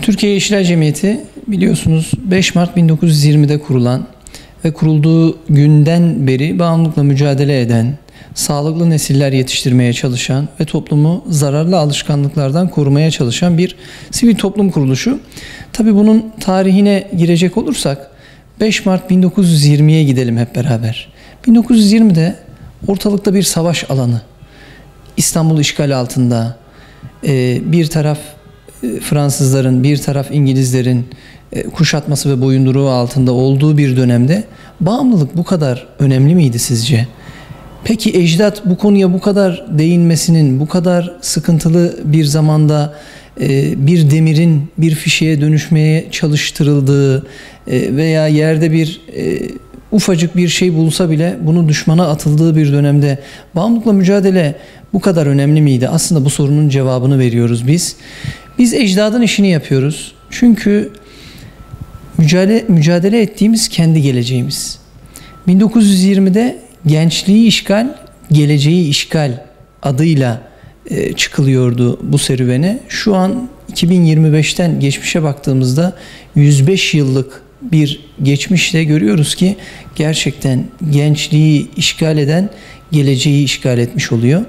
Türkiye Yeşilay Cemiyeti biliyorsunuz 5 Mart 1920'de kurulan ve kurulduğu günden beri bağımlılıkla mücadele eden, sağlıklı nesiller yetiştirmeye çalışan ve toplumu zararlı alışkanlıklardan korumaya çalışan bir sivil toplum kuruluşu. Tabii bunun tarihine girecek olursak 5 Mart 1920'ye gidelim hep beraber. 1920'de ortalıkta bir savaş alanı. İstanbul işgal altında, bir taraf Fransızların, bir taraf İngilizlerin kuşatması ve boyunduruğu altında olduğu bir dönemde bağımlılık bu kadar önemli miydi sizce? Peki ecdat bu konuya bu kadar değinmesinin, bu kadar sıkıntılı bir zamanda bir demirin bir fişeğe dönüşmeye çalıştırıldığı veya yerde bir ufacık bir şey bulsa bile bunu düşmana atıldığı bir dönemde bağımlılıkla mücadele bu kadar önemli miydi? Aslında bu sorunun cevabını veriyoruz biz. Biz ecdadın işini yapıyoruz. Çünkü mücadele ettiğimiz kendi geleceğimiz. 1920'de gençliği işgal, geleceği işgal adıyla çıkılıyordu bu serüvene. Şu an 2025'ten geçmişe baktığımızda 105 yıllık bir geçmişte görüyoruz ki gerçekten gençliği işgal eden geleceği işgal etmiş oluyor.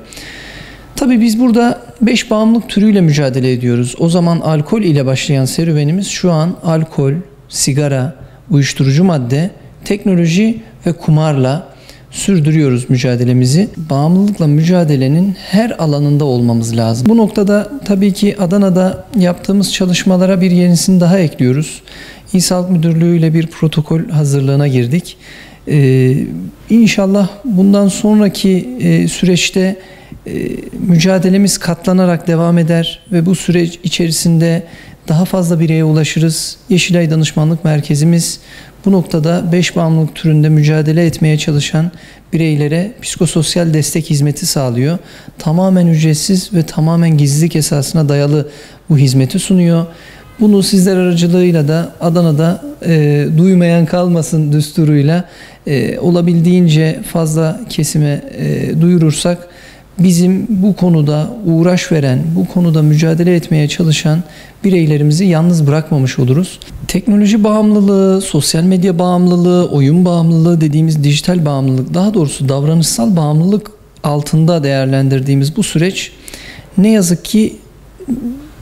Tabii biz burada 5 bağımlılık türüyle mücadele ediyoruz. O zaman alkol ile başlayan serüvenimiz şu an alkol, sigara, uyuşturucu madde, teknoloji ve kumarla sürdürüyoruz mücadelemizi. Bağımlılıkla mücadelenin her alanında olmamız lazım. Bu noktada tabii ki Adana'da yaptığımız çalışmalara bir yenisini daha ekliyoruz. İl Sağlık Müdürlüğü ile bir protokol hazırlığına girdik. İnşallah bundan sonraki süreçte mücadelemiz katlanarak devam eder ve bu süreç içerisinde daha fazla bireye ulaşırız. Yeşilay Danışmanlık Merkezimiz bu noktada 5 bağımlılık türünde mücadele etmeye çalışan bireylere psikososyal destek hizmeti sağlıyor. Tamamen ücretsiz ve tamamen gizlilik esasına dayalı bu hizmeti sunuyor. Bunu sizler aracılığıyla da Adana'da duymayan kalmasın düsturuyla olabildiğince fazla kesime duyurursak bizim bu konuda uğraş veren, bu konuda mücadele etmeye çalışan bireylerimizi yalnız bırakmamış oluruz. Teknoloji bağımlılığı, sosyal medya bağımlılığı, oyun bağımlılığı dediğimiz dijital bağımlılık, daha doğrusu davranışsal bağımlılık altında değerlendirdiğimiz bu süreç ne yazık ki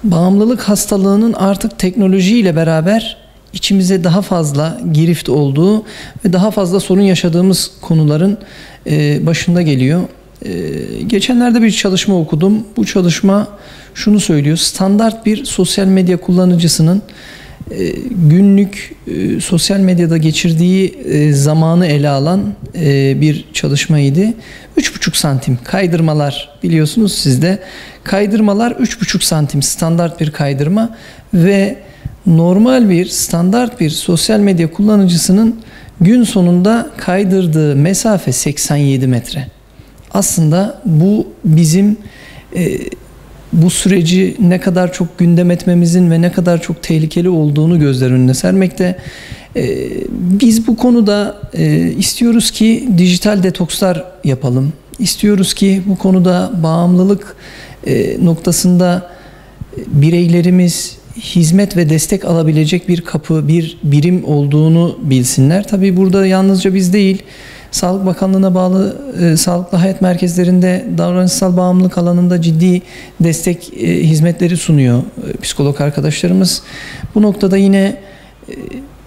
bağımlılık hastalığının artık teknolojiyle beraber içimize daha fazla girift olduğu ve daha fazla sorun yaşadığımız konuların başında geliyor. Geçenlerde bir çalışma okudum. Bu çalışma şunu söylüyor. Standart bir sosyal medya kullanıcısının günlük sosyal medyada geçirdiği zamanı ele alan bir çalışmaydı. 3,5 santim kaydırmalar, biliyorsunuz siz de. Kaydırmalar 3,5 santim standart bir kaydırma ve normal bir standart bir sosyal medya kullanıcısının gün sonunda kaydırdığı mesafe 87 metre. Aslında bu bizim bu süreci ne kadar çok gündem etmemizin ve ne kadar çok tehlikeli olduğunu gözler önüne sermekte. Biz bu konuda istiyoruz ki dijital detokslar yapalım. İstiyoruz ki bu konuda bağımlılık noktasında bireylerimiz hizmet ve destek alabilecek bir kapı, bir birim olduğunu bilsinler. Tabii burada yalnızca biz değil, Sağlık Bakanlığı'na bağlı sağlıklı hayat merkezlerinde davranışsal bağımlılık alanında ciddi destek hizmetleri sunuyor psikolog arkadaşlarımız. Bu noktada yine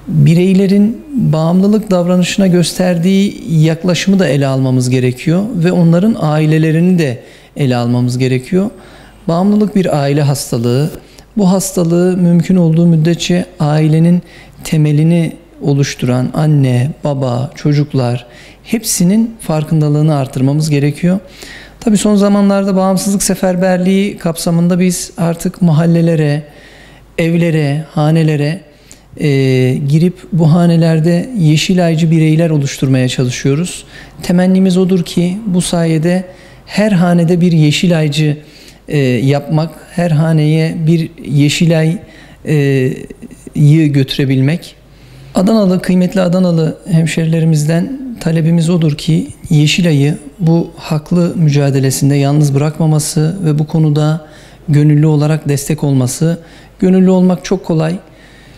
bireylerin bağımlılık davranışına gösterdiği yaklaşımı da ele almamız gerekiyor ve onların ailelerini de ele almamız gerekiyor. Bağımlılık bir aile hastalığı. Bu hastalığı mümkün olduğu müddetçe ailenin temelini oluşturan anne, baba, çocuklar hepsinin farkındalığını artırmamız gerekiyor. Tabii son zamanlarda bağımsızlık seferberliği kapsamında biz artık mahallelere, evlere, hanelere girip bu hanelerde yeşilaycı bireyler oluşturmaya çalışıyoruz. Temennimiz odur ki bu sayede her hanede bir yeşilaycı yapmak, her haneye bir yeşilayı götürebilmek. Kıymetli Adanalı hemşerilerimizden talebimiz odur ki Yeşilay'ı bu haklı mücadelesinde yalnız bırakmaması ve bu konuda gönüllü olarak destek olması. Gönüllü olmak çok kolay.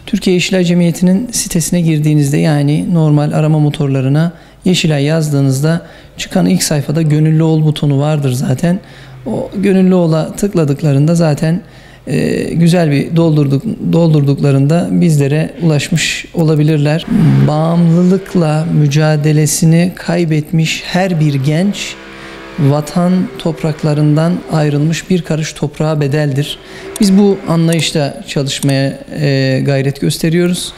Türkiye Yeşilay Cemiyeti'nin sitesine girdiğinizde, yani normal arama motorlarına Yeşilay yazdığınızda çıkan ilk sayfada gönüllü ol butonu vardır zaten. O gönüllü ola tıkladıklarında zaten güzel bir doldurduklarında bizlere ulaşmış olabilirler. Bağımlılıkla mücadelesini kaybetmiş her bir genç vatan topraklarından ayrılmış bir karış toprağa bedeldir. Biz bu anlayışla çalışmaya gayret gösteriyoruz.